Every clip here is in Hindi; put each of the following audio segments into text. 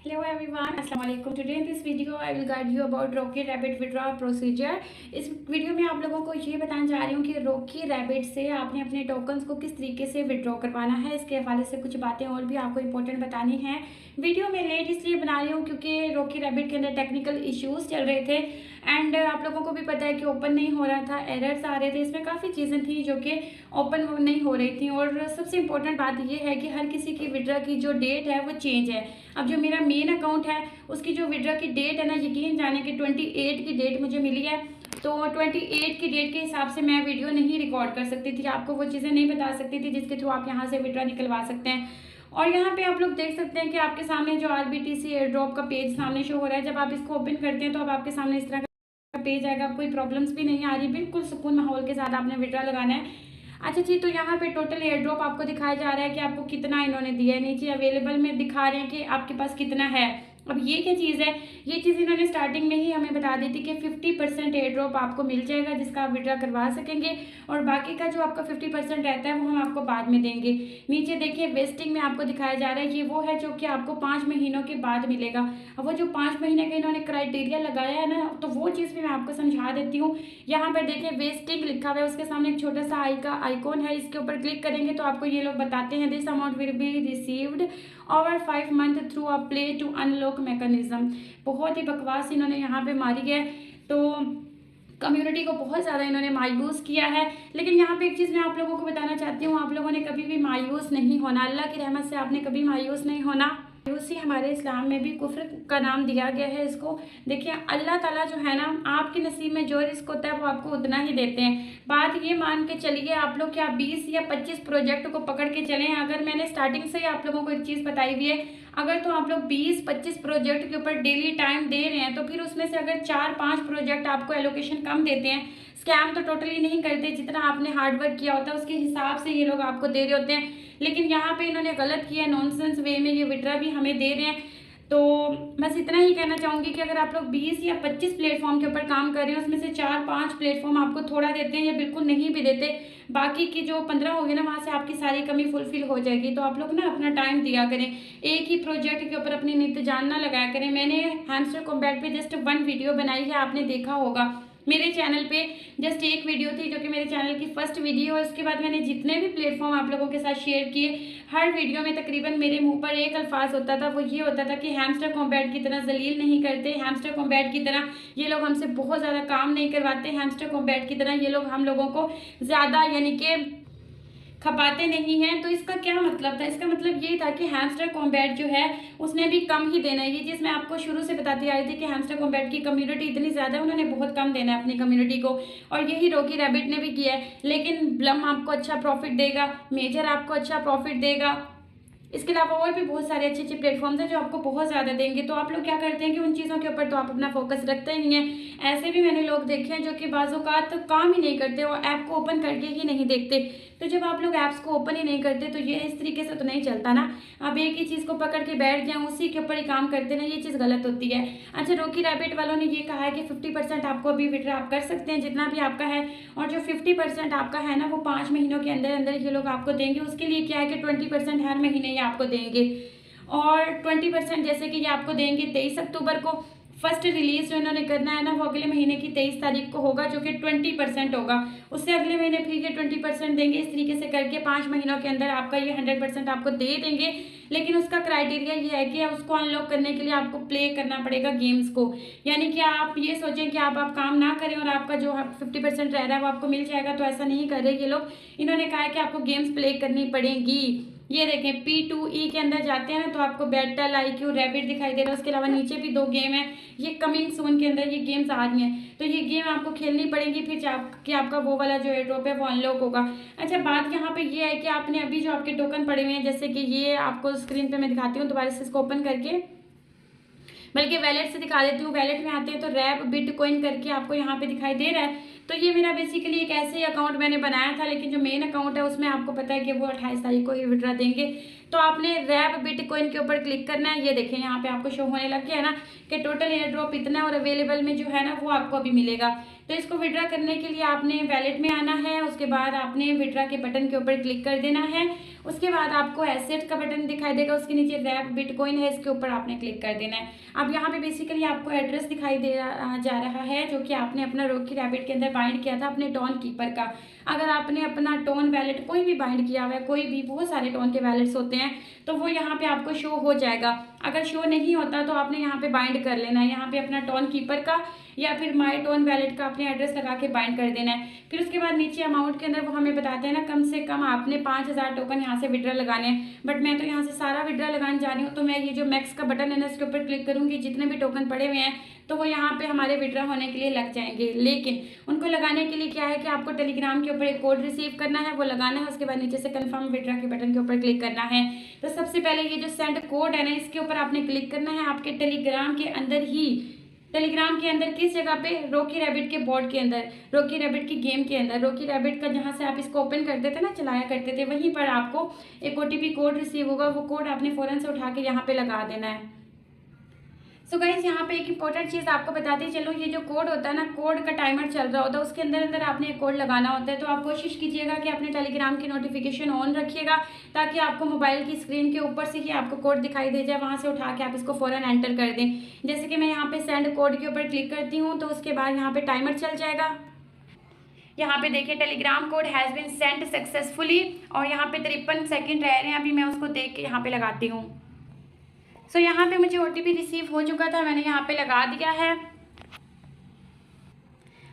Hello everyone, Assalamu alaikum. Today in this video I will guide you about Rocky Rabbit withdrawal procedure. इस वीडियो में आप लोगों को ये बताने जा रही हूँ कि Rocky Rabbit से आपने अपने टोकन्स को किस तरीके से विड्रॉ करवाना है। इसके हवाले से कुछ बातें और भी आपको इंपॉर्टेंट बतानी है। वीडियो में लेट इसलिए बना रही हूँ क्योंकि Rocky Rabbit के अंदर टेक्निकल इश्यूज चल रहे थे एंड आप लोगों को भी पता है कि ओपन नहीं हो रहा था, एरर्स आ रहे थे। इसमें काफ़ी चीज़ें थी जो कि ओपन नहीं हो रही थी और सबसे इम्पोर्टेंट बात यह है कि हर किसी की विड्रॉ की जो डेट है वो चेंज है। अब जो मेरा मेन अकाउंट है उसकी जो विड्रॉ की डेट है ना, यकीन जाने कि 28 की डेट मुझे मिली है। तो 28 की डेट के हिसाब से मैं वीडियो नहीं रिकॉर्ड कर सकती थी, आपको वो चीज़ें नहीं बता सकती थी जिसके थ्रू आप यहाँ से विड्रॉ निकलवा सकते हैं। और यहाँ पे आप लोग देख सकते हैं कि आपके सामने जो RBTC एयर ड्रॉप का पेज सामने शो हो रहा है। जब आप इसको ओपन करते हैं तो अब आपके सामने इस तरह का पेज आएगा। कोई प्रॉब्लम्स भी नहीं आ रही, बिल्कुल सुकून माहौल के साथ आपने विड्रॉ लगाना है। अच्छा जी, तो यहाँ पे टोटल एयर ड्रॉप आपको दिखाया जा रहा है कि आपको कितना इन्होंने दिया है। नीचे अवेलेबल में दिखा रहे हैं कि आपके पास कितना है। अब ये क्या चीज़ है, ये चीज़ इन्होंने स्टार्टिंग में ही हमें बता दी थी कि 50% एयर ड्रॉप आपको मिल जाएगा जिसका आप विड्रॉ करवा सकेंगे और बाकी का जो आपका 50% रहता है वो हम आपको बाद में देंगे। नीचे देखिए वेस्टिंग में आपको दिखाया जा रहा है, ये वो है जो कि आपको 5 महीनों के बाद मिलेगा। अब वो जो 5 महीने का इन्होंने क्राइटेरिया लगाया है ना, तो वो चीज़ भी मैं आपको समझा देती हूँ। यहाँ पर देखिए वेस्टिंग लिखा हुआ है, उसके सामने एक छोटा सा आई का आइकॉन है। इसके ऊपर क्लिक करेंगे तो आपको ये लोग बताते हैं this amount will be received over 5 month through a play to unlock mechanism. बहुत ही बकवास इन्होंने यहाँ पे मारी है, तो कम्युनिटी को बहुत ज़्यादा इन्होंने मायूस किया है। लेकिन यहाँ पे एक चीज़ मैं आप लोगों को बताना चाहती हूँ, आप लोगों ने कभी भी मायूस नहीं होना। अल्लाह की रहमत से आपने कभी मायूस नहीं होना। मायूसी हमारे इस्लाम में भी कुफ्र का नाम दिया गया है इसको। देखिए अल्लाह ताला जो है ना, आपके नसीब में जो रिस्क होता है वो आपको उतना ही देते हैं। बात ये मान के चलिए आप लोग क्या 20 या 25 प्रोजेक्ट को पकड़ के चलें। अगर मैंने स्टार्टिंग से ही आप लोगों को एक चीज़ बताई हुई है, अगर तो आप लोग 20-25 प्रोजेक्ट के ऊपर डेली टाइम दे रहे हैं तो फिर उसमें से अगर 4-5 प्रोजेक्ट आपको एलोकेशन कम देते हैं, स्कैम तो टोटली नहीं करते, जितना आपने हार्डवर्क किया होता है उसके हिसाब से ये लोग आपको दे रहे होते हैं। लेकिन यहाँ पे इन्होंने गलत किया, नॉनसेंस वे में ये विड्रॉ भी हमें दे रहे हैं। तो बस इतना ही कहना चाहूँगी कि अगर आप लोग 20 या 25 प्लेटफॉर्म के ऊपर काम कर रहे हैं, उसमें से 4-5 प्लेटफॉर्म आपको थोड़ा देते हैं या बिल्कुल नहीं भी देते, बाकी की जो 15 होगी ना, वहाँ से आपकी सारी कमी फुलफिल हो जाएगी। तो आप लोग ना अपना टाइम दिया करें, एक ही प्रोजेक्ट के ऊपर अपनी नित्य जान ना लगाया करें। मैंने हैमस्टर कॉम्बैट पे जस्ट 1 वीडियो बनाई है, आपने देखा होगा। मेरे चैनल पे जस्ट एक वीडियो थी जो कि मेरे चैनल की फर्स्ट वीडियो है। उसके बाद मैंने जितने भी प्लेटफॉर्म आप लोगों के साथ शेयर किए, हर वीडियो में तकरीबन मेरे मुंह पर एक अल्फाज होता था, वो ये होता था कि हैमस्टर कॉम्बैट की तरह जलील नहीं करते, हैमस्टर कॉम्बैट की तरह ये लोग हमसे बहुत ज़्यादा काम नहीं करवाते, हैमस्टर कॉम्बैट की तरह ये लोग हम लोगों को ज़्यादा यानी कि खपाते नहीं हैं। तो इसका क्या मतलब था, इसका मतलब ये था कि हैमस्टर कॉम्बैट जो है उसने भी कम ही देना है। ये चीज़ मैं आपको शुरू से बताती आ रही थी कि हैमस्टर कॉम्बैट की कम्युनिटी इतनी ज़्यादा है, उन्होंने बहुत कम देना है अपनी कम्युनिटी को, और यही रॉकी रैबिट ने भी किया है। लेकिन ब्लम आपको अच्छा प्रॉफिट देगा, मेजर आपको अच्छा प्रॉफिट देगा, इसके अलावा और भी बहुत सारे अच्छे अच्छे प्लेटफॉर्म्स हैं जो आपको बहुत ज़्यादा देंगे। तो आप लोग क्या करते हैं कि उन चीज़ों के ऊपर तो आप अपना फोकस रखते ही नहीं है। ऐसे भी मैंने लोग देखे हैं जो कि बाज़-औक़ात तो काम ही नहीं करते, वो ऐप को ओपन करके ही नहीं देखते। तो जब आप लोग ऐप्स को ओपन ही नहीं करते तो ये इस तरीके से तो नहीं चलता ना। आप एक ही चीज़ को पकड़ के बैठ जाएँ, उसी के ऊपर ही काम करते ना, ये चीज़ गलत होती है। अच्छा, रॉकी रैबिट वालों ने ये कहा है कि 50% आपको अभी विड्रॉ आप कर सकते हैं जितना भी आपका है, और जो 50% आपका है ना वो 5 महीनों के अंदर अंदर ये लोग आपको देंगे। उसके लिए क्या है कि 20% हर महीने ये आपको देंगे, और 20% जैसे कि ये आपको देंगे 23 अक्टूबर को। फर्स्ट रिलीज जो इन्होंने करना है ना वो अगले महीने की 23 तारीख को होगा, जो कि 20% होगा। उससे अगले महीने फिर ये 20% देंगे। इस तरीके से करके 5 महीनों के अंदर आपका ये 100% आपको दे देंगे। लेकिन उसका क्राइटेरिया ये है कि उसको अनलॉक करने के लिए आपको प्ले करना पड़ेगा गेम्स को। यानी कि आप ये सोचें कि आप काम ना करें और आपका जो 50% रह रहा है वो आपको मिल जाएगा, तो ऐसा नहीं कर रहे ये लोग। इन्होंने कहा है कि आपको गेम्स प्ले करनी पड़ेगी। ये देखें P2E के अंदर जाते हैं ना तो आपको बैटल IQ रैबिट दिखाई दे रहा है। उसके अलावा नीचे भी 2 गेम है, ये कमिंग सून के अंदर ये गेम्स आ रही हैं, तो ये गेम आपको खेलनी पड़ेगी फिर कि आपका वो वाला जो एयर ड्रॉप है वो अनलॉक होगा। अच्छा, बात यहाँ पे ये है कि आपने अभी जो आपके टोकन पड़े हुए हैं, जैसे कि ये आपको स्क्रीन पे मैं दिखाती हूँ दोबारा से इसको ओपन करके, बल्कि वैलेट से दिखा देती हूँ। वैलेट में आते हैं तो रैप बिटकॉइन करके आपको यहाँ पे दिखाई दे रहा है। तो ये मेरा बेसिकली एक ऐसे ही अकाउंट मैंने बनाया था, लेकिन जो मेन अकाउंट है उसमें आपको पता है कि वो 28 तारीख को ही विड्रॉ देंगे। तो आपने रैप बिटकॉइन के ऊपर क्लिक करना है। ये देखें यहाँ पे आपको शो होने लग गया है ना कि टोटल एयर ड्रॉप इतना है और अवेलेबल में जो है ना वो आपको अभी मिलेगा। तो इसको विड्रॉ करने के लिए आपने वैलेट में आना है, उसके बाद आपने विड्रॉ के बटन के ऊपर क्लिक कर देना है। उसके बाद आपको एसेट का बटन दिखाई देगा, उसके नीचे रैप बिटकॉइन है, इसके ऊपर आपने क्लिक कर देना है। अब यहाँ पे बेसिकली आपको एड्रेस दिखाई जा रहा है जो कि आपने अपना रॉकी रैबिट के अंदर बाइंड किया था अपने टोन कीपर का। अगर आपने अपना टोन वैलेट कोई भी बाइंड किया हुआ है, कोई भी, बहुत सारे टोन के वैलेट्स होते हैं, तो वो यहाँ पे आपको शो हो जाएगा। अगर शो नहीं होता तो आपने यहाँ पे बाइंड कर लेना है, यहाँ पे अपना टोन कीपर का या फिर माई टोन वैलेट का अपने एड्रेस लगा के बाइंड कर देना है। फिर उसके बाद नीचे अमाउंट के अंदर वो हमें बताते हैं ना, कम से कम आपने 5000 टोकन यहाँ से विड्रॉ लगाने हैं। बट मैं तो यहाँ से सारा विड्रॉ लगाने जा रही हूँ, तो मैं ये जो मैक्स का बटन है ना, इसके ऊपर क्लिक करूँगी। जितने भी टोकन पड़े हुए हैं तो वो यहाँ पे हमारे विड्रॉ होने के लिए लग जाएंगे। लेकिन उनको लगाने के लिए क्या है कि आपको टेलीग्राम के ऊपर एक कोड रिसीव करना है, वो लगाना है। उसके बाद नीचे से कंफर्म विड्रॉ के बटन के ऊपर क्लिक करना है। तो सबसे पहले ये जो सेंड कोड है ना, इसके ऊपर आपने क्लिक करना है। आपके टेलीग्राम के अंदर ही, टेलीग्राम के अंदर किस जगह पे, रॉकी रैबिट के बोर्ड के अंदर, रॉकी रैबिट की गेम के अंदर, रॉकी रैबिट का जहाँ से आप इसको ओपन करते थे ना, चलाया करते थे, वहीं पर आपको एक OTP कोड रिसीव होगा। वो कोड आपने फ़ौरन से उठा के यहाँ पे लगा देना है। सो गाइस, यहाँ पे एक इंपॉर्टेंट चीज़ आपको बताती चलो, ये जो कोड होता है ना, कोड का टाइमर चल रहा होता है, उसके अंदर अंदर आपने एक कोड लगाना होता है। तो आप कोशिश कीजिएगा कि अपने टेलीग्राम की नोटिफिकेशन ऑन रखिएगा, ताकि आपको मोबाइल की स्क्रीन के ऊपर से ही आपको कोड दिखाई दे जाए, वहाँ से उठा के आप इसको फ़ौरन एंटर कर दें। जैसे कि मैं यहाँ पे सेंड कोड के ऊपर क्लिक करती हूँ, तो उसके बाद यहाँ पे टाइमर चल जाएगा। यहाँ पे देखिए Telegram code has been sent successfully, और यहाँ पे 53 सेकेंड रह रहे हैं। अभी मैं उसको देख के यहाँ पे लगाती हूँ। सो यहाँ पे मुझे OTP रिसीव हो चुका था, मैंने यहाँ पे लगा दिया है।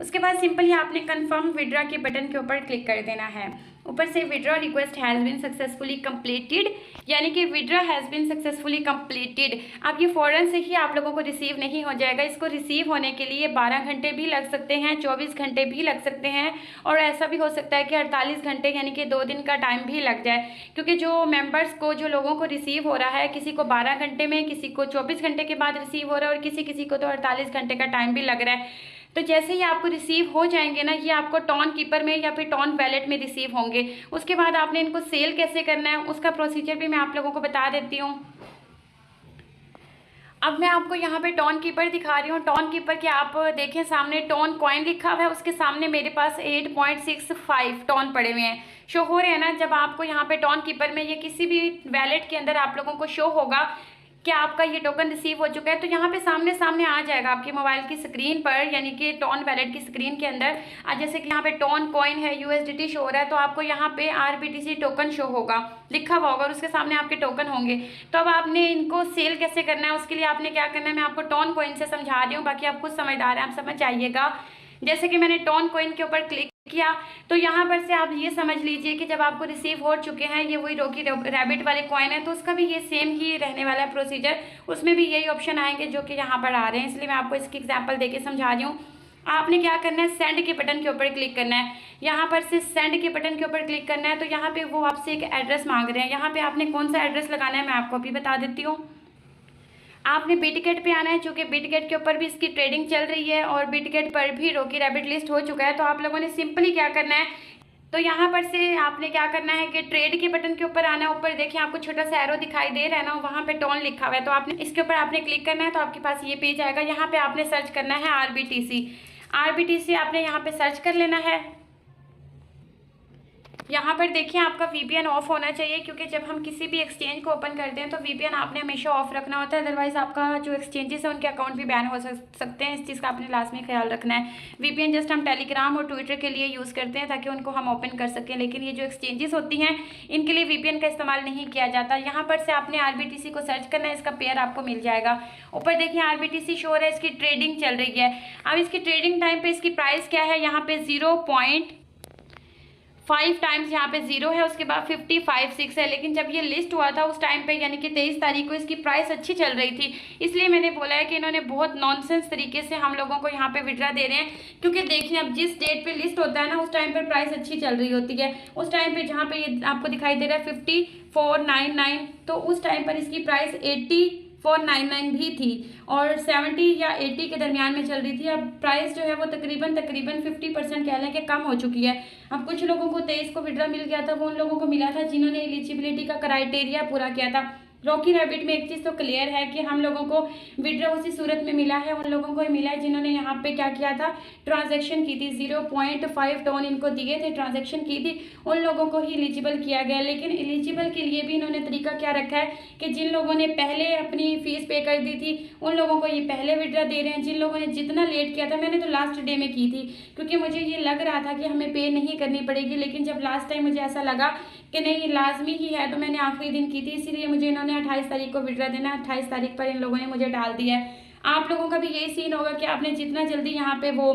उसके बाद सिंपली आपने कंफर्म विड्रॉ के बटन के ऊपर क्लिक कर देना है। ऊपर से withdraw request has been successfully completed, यानी कि withdraw has been successfully completed. अब ये फ़ौरन से ही आप लोगों को रिसीव नहीं हो जाएगा। इसको रिसीव होने के लिए 12 घंटे भी लग सकते हैं, 24 घंटे भी लग सकते हैं, और ऐसा भी हो सकता है कि 48 घंटे यानी कि 2 दिन का टाइम भी लग जाए। क्योंकि जो मेंबर्स को, जो लोगों को रिसीव हो रहा है, किसी को 12 घंटे में, किसी को 24 घंटे के बाद रिसीव हो रहा है, और किसी किसी को तो 48 घंटे का टाइम भी लग रहा है। तो जैसे ही आपको रिसीव हो जाएंगे ना, ये आपको टोन कीपर में या फिर टोन वैलेट में रिसीव होंगे। उसके बाद आपने इनको सेल कैसे करना है, उसका प्रोसीजर भी मैं आप लोगों को बता देती हूँ। अब मैं आपको यहाँ पे टोन कीपर दिखा रही हूँ। टोन कीपर के आप देखें, सामने टोन कॉइन लिखा हुआ है, उसके सामने मेरे पास 8.65 टोन पड़े हुए हैं, शो हो रहे हैं ना। जब आपको यहाँ पे टोन कीपर में, ये किसी भी वैलेट के अंदर आप लोगों को शो होगा कि आपका ये टोकन रिसीव हो चुका है, तो यहाँ पे सामने सामने आ जाएगा आपके मोबाइल की स्क्रीन पर, यानी कि टोन वैलेट की स्क्रीन के अंदर। जैसे कि यहाँ पे टोन कॉइन है, USDT शो हो रहा है, तो आपको यहाँ पे RBTC टोकन शो होगा, लिखा हुआ होगा, और उसके सामने आपके टोकन होंगे। तो अब आपने इनको सेल कैसे करना है, उसके लिए आपने क्या करना है, मैं आपको टोन कॉइन से समझा रही हूँ, बाकी आप खुद समझदार हैं, आप समझ आइएगा। जैसे कि मैंने टोन कॉइन के ऊपर क्लिक किया, तो यहाँ पर से आप ये समझ लीजिए कि जब आपको रिसीव हो चुके हैं, ये वही रॉकी रैबिट वाले कॉइन है, तो उसका भी ये सेम ही रहने वाला है प्रोसीजर। उसमें भी यही ऑप्शन आएंगे जो कि यहाँ पर आ रहे हैं, इसलिए मैं आपको इसकी एग्जांपल देके समझा रही हूँ। आपने क्या करना है, सेंड के बटन के ऊपर क्लिक करना है। यहाँ पर से सेंड के बटन के ऊपर क्लिक करना है, तो यहाँ पे वो आपसे एक एड्रेस मांग रहे हैं। यहाँ पे आपने कौन सा एड्रेस लगाना है मैं आपको अभी बता देती हूँ। आपने बिटगेट पे आना है, चूँकि बिटगेट के ऊपर भी इसकी ट्रेडिंग चल रही है, और बिटगेट पर भी रॉकी रैबिट लिस्ट हो चुका है। तो आप लोगों ने सिंपली क्या करना है, तो यहाँ पर से आपने क्या करना है कि ट्रेड के बटन के ऊपर आना है। ऊपर देखिए आपको छोटा सा एरो दिखाई दे रहा है ना, वहाँ पे टोन लिखा हुआ है, तो आपने इसके ऊपर आपने क्लिक करना है, तो आपके पास ये पेज आएगा। यहाँ पे आपने सर्च करना है RBTC आपने यहाँ पे सर्च कर लेना है। यहाँ पर देखिए आपका VPN ऑफ होना चाहिए, क्योंकि जब हम किसी भी एक्सचेंज को ओपन करते हैं तो VPN आपने हमेशा ऑफ रखना होता है, अदरवाइज आपका जो एक्सचेंजेस है उनके अकाउंट भी बैन हो सकते हैं। इस चीज़ का आपने लाजमी ख्याल रखना है। VPN जस्ट हम टेलीग्राम और ट्विटर के लिए यूज़ करते हैं ताकि उनको हम ओपन कर सकें, लेकिन ये जो एक्सचेंजेस होती हैं इनके लिए VPN का इस्तेमाल नहीं किया जाता। यहाँ पर से आपने RBTC को सर्च करना है, इसका पेयर आपको मिल जाएगा। ऊपर देखिए RBTC शो है, इसकी ट्रेडिंग चल रही है। अब इसकी ट्रेडिंग टाइम पे इसकी प्राइस क्या है, यहाँ पे 0.5 टाइम्स यहाँ पे 0 है, उसके बाद 55.6 है। लेकिन जब ये लिस्ट हुआ था उस टाइम पे, यानी कि 23 तारीख को, इसकी प्राइस अच्छी चल रही थी, इसलिए मैंने बोला है कि इन्होंने बहुत नॉनसेंस तरीके से हम लोगों को यहाँ पे विड्रा दे रहे हैं। क्योंकि देखिए अब जिस डेट पे लिस्ट होता है ना, उस टाइम पर प्राइस अच्छी चल रही होती है। उस टाइम पे जहाँ पे ये आपको दिखाई दे रहा है 54.99, तो उस टाइम पर इसकी प्राइस 84.99 भी थी, और 70 या 80 के दरमियान में चल रही थी। अब प्राइस जो है वो तकरीबन 50% कह लें कि कम हो चुकी है। अब कुछ लोगों को 23 को विड्रा मिल गया था, वो उन लोगों को मिला था जिन्होंने एलिजिबिलिटी का क्राइटेरिया पूरा किया था। रॉकी रैबिट में एक चीज़ तो क्लियर है कि हम लोगों को विड्रॉ उसी सूरत में मिला है, उन लोगों को ही मिला है जिन्होंने यहाँ पे क्या किया था, ट्रांजैक्शन की थी, 0.5 टोन इनको दिए थे, ट्रांजैक्शन की थी, उन लोगों को ही एलिजिबल किया गया। लेकिन एलिजिबल के लिए भी इन्होंने तरीका क्या रखा है कि जिन लोगों ने पहले अपनी फीस पे कर दी थी उन लोगों को ये पहले विड्रॉ दे रहे हैं। जिन लोगों ने जितना लेट किया था, मैंने तो लास्ट डे में की थी क्योंकि मुझे ये लग रहा था कि हमें पे नहीं करनी पड़ेगी, लेकिन जब लास्ट टाइम मुझे ऐसा लगा कि नहीं लाजमी ही है तो मैंने आखिरी दिन की थी, इसीलिए मुझे इन्होंने 28 तारीख को विड्रॉ देना, 28 तारीख पर इन लोगों ने मुझे डाल दिया है। आप लोगों का भी यही सीन होगा कि आपने जितना जल्दी यहाँ पे वो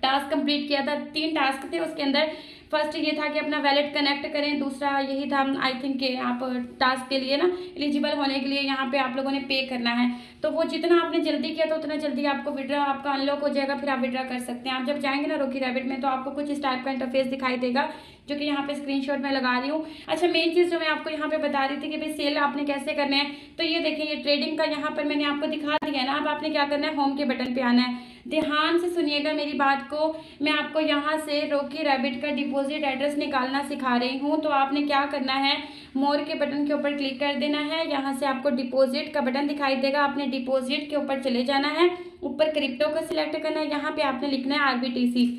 टास्क कंप्लीट किया था, 3 टास्क थे उसके अंदर, फर्स्ट ये था कि अपना वैलेट कनेक्ट करें, दूसरा यही था आई थिंक कि आप टास्क के लिए ना एलिजिबल होने के लिए यहाँ पे आप लोगों ने पे करना है, तो वो जितना आपने जल्दी किया तो उतना जल्दी आपको विड्रॉ आपका अनलॉक हो जाएगा, फिर आप विड्रॉ कर सकते हैं। आप जब जाएंगे ना रॉकी रैबिट में तो आपको कुछ इस टाइप का इंटरफेस दिखाई देगा जो कि यहाँ पे स्क्रीनशॉट में लगा रही हूँ। अच्छा, मेन चीज़ जो मैं आपको यहाँ पे बता रही थी कि भाई सेल आपने कैसे करने हैं, तो ये देखें ये ट्रेडिंग का यहाँ पर मैंने आपको दिखा दिया है ना। अब आपने क्या करना है, होम के बटन पे आना है, ध्यान से सुनिएगा मेरी बात को। मैं आपको यहाँ से रॉकी रैबिट का डिपॉजिट एड्रेस निकालना सिखा रही हूँ। तो आपने क्या करना है, मोर के बटन के ऊपर क्लिक कर देना है, यहाँ से आपको डिपॉजिट का बटन दिखाई देगा, आपने डिपॉजिट के ऊपर चले जाना है, ऊपर क्रिप्टो का सिलेक्ट करना है, यहाँ पे आपने लिखना है RBTC।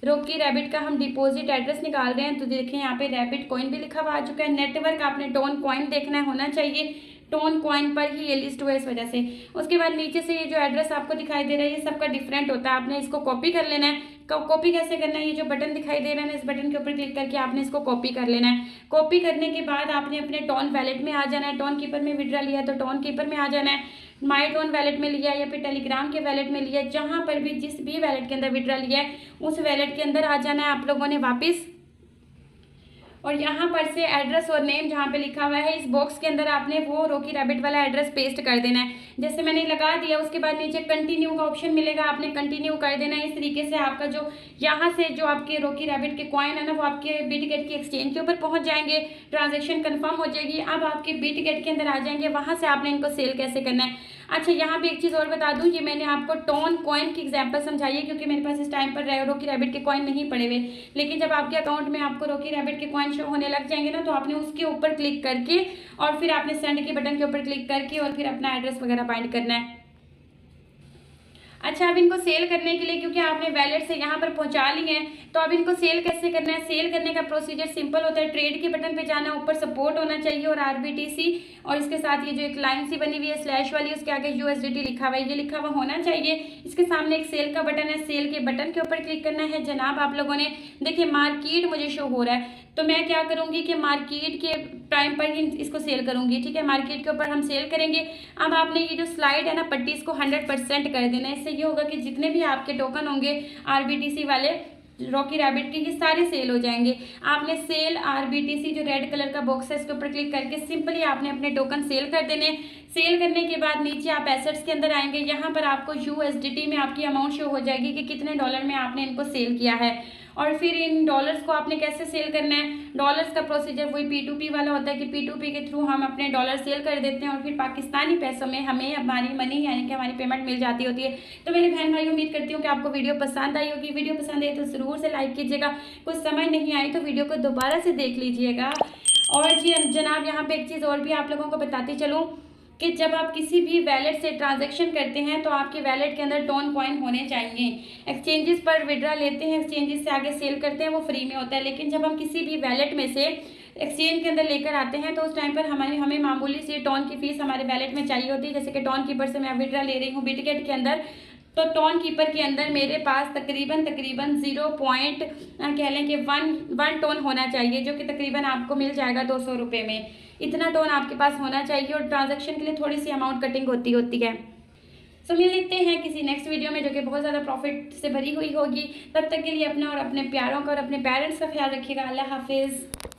रॉकी रैबिट का हम डिपॉजिट एड्रेस निकाल रहे हैं, तो देखें यहाँ पे रैबिट कॉइन भी लिखा हुआ आ चुका है। नेटवर्क आपने टोन कॉइन देखना होना चाहिए, टोन कॉइन पर ही ये लिस्ट हुआ है इस वजह से। उसके बाद नीचे से ये जो एड्रेस आपको दिखाई दे रहा है ये सबका डिफरेंट होता है, आपने इसको कॉपी कर लेना है। कॉपी कैसे करना है, ये जो बटन दिखाई दे रहा है ना, इस बटन के ऊपर क्लिक करके आपने इसको कॉपी कर लेना है। कॉपी करने के बाद आपने अपने टोन वैलेट में आ जाना है, टोन कीपर में विड्रॉ लिया तो टोन कीपर में आ जाना है, माई टोन वैलेट में लिया या फिर टेलीग्राम के वैलेट में लिया, जहाँ पर भी जिस भी वैलेट के अंदर विड्रॉ लिया है उस वैलेट के अंदर आ जाना है आप लोगों ने वापस। और यहाँ पर से एड्रेस और नेम जहाँ पे लिखा हुआ है इस बॉक्स के अंदर आपने वो रॉकी रैबिट वाला एड्रेस पेस्ट कर देना है, जैसे मैंने लगा दिया। उसके बाद नीचे कंटिन्यू का ऑप्शन मिलेगा, आपने कंटिन्यू कर देना है। इस तरीके से आपका जो यहाँ से जो आपके रॉकी रैबिट के कॉइन है ना वो आपके बिटगेट की एक्सचेंज के ऊपर पहुँच जाएंगे, ट्रांजेक्शन कन्फर्म हो जाएगी। अब आपके बिटगेट के अंदर आ जाएंगे, वहाँ से आपने इनको सेल कैसे करना है। अच्छा, यहाँ पे एक चीज़ और बता दूँ, ये मैंने आपको टोन कॉइन की एग्जांपल समझाई है क्योंकि मेरे पास इस टाइम पर रॉकी रैबिट के कॉइन नहीं पड़े हुए, लेकिन जब आपके अकाउंट में आपको रॉकी रैबिट के कॉइन शो होने लग जाएंगे ना तो आपने उसके ऊपर क्लिक करके और फिर आपने सेंड के बटन के ऊपर क्लिक करके और फिर अपना एड्रेस वगैरह बाइंड करना है। अच्छा, अब इनको सेल करने के लिए क्योंकि आपने वैलेट से यहाँ पर पहुँचा ली है तो अब इनको सेल कैसे करना है। सेल करने का प्रोसीजर सिंपल होता है, ट्रेड के बटन पे जाना, ऊपर सपोर्ट होना चाहिए और RBTC और इसके साथ ये जो एक लाइन सी बनी हुई है स्लैश वाली उसके आगे USDT लिखा हुआ है, ये लिखा हुआ होना चाहिए। इसके सामने एक सेल का बटन है, सेल के बटन के ऊपर क्लिक करना है। जनाब आप लोगों ने देखिए मार्केट मुझे शो हो रहा है तो मैं क्या करूँगी कि मार्केट के टाइम पर ही इसको सेल करूँगी, ठीक है, मार्केट के ऊपर हम सेल करेंगे। अब आपने ये जो स्लाइड है ना पट्टी इसको 100% कर देना है, इससे ये होगा कि जितने भी आपके टोकन होंगे RBTC वाले रॉकी रैबिट के ये सारे सेल हो जाएंगे। आपने सेल RBTC जो रेड कलर का बॉक्स है इसके ऊपर क्लिक करके सिंपली आपने अपने टोकन सेल कर देने। सेल करने के बाद नीचे आप एसेट्स के अंदर आएंगे, यहाँ पर आपको USDT में आपकी अमाउंट शो हो जाएगी कि कितने डॉलर में आपने इनको सेल किया है। और फिर इन डॉलर्स को आपने कैसे सेल करना है, डॉलर्स का प्रोसीजर वही P2P वाला होता है कि P2P के थ्रू हम अपने डॉलर सेल कर देते हैं और फिर पाकिस्तानी पैसों में हमें हमारी मनी यानी कि हमारी पेमेंट मिल जाती होती है। तो मेरे बहन भाई उम्मीद करती हूँ कि आपको वीडियो पसंद आई होगी। वीडियो पसंद आई तो ज़रूर से लाइक कीजिएगा, कुछ समझ नहीं आई तो वीडियो को दोबारा से देख लीजिएगा। और जी जनाब यहाँ पे एक चीज़ और भी आप लोगों को बताती चलूँ कि जब आप किसी भी वैलेट से ट्रांजैक्शन करते हैं तो आपके वैलेट के अंदर टोन कॉइन होने चाहिए। एक्सचेंजेस पर विड्रॉ लेते हैं, एक्सचेंजेस से आगे सेल करते हैं, वो फ्री में होता है, लेकिन जब हम किसी भी वैलेट में से एक्सचेंज के अंदर लेकर आते हैं तो उस टाइम पर हमें मामूली सी टोन की फीस हमारे वैलेट में चाहिए होती है। जैसे कि टोन कीपर से मैं विड्रॉ ले रही हूँ बिटगेट के अंदर, तो टोन कीपर के अंदर मेरे पास तकरीबन 0 पॉइंट कह लें कि वन टोन होना चाहिए, जो कि तकरीबन आपको मिल जाएगा 200 रुपये में। इतना टोन आपके पास होना चाहिए और ट्रांजैक्शन के लिए थोड़ी सी अमाउंट कटिंग होती है। सो मिल लेते हैं किसी नेक्स्ट वीडियो में जो कि बहुत ज़्यादा प्रॉफिट से भरी हुई होगी। तब तक के लिए अपना और अपने प्यारों का और अपने पेरेंट्स का ख्याल रखिएगा। अल्लाह हाफिज़।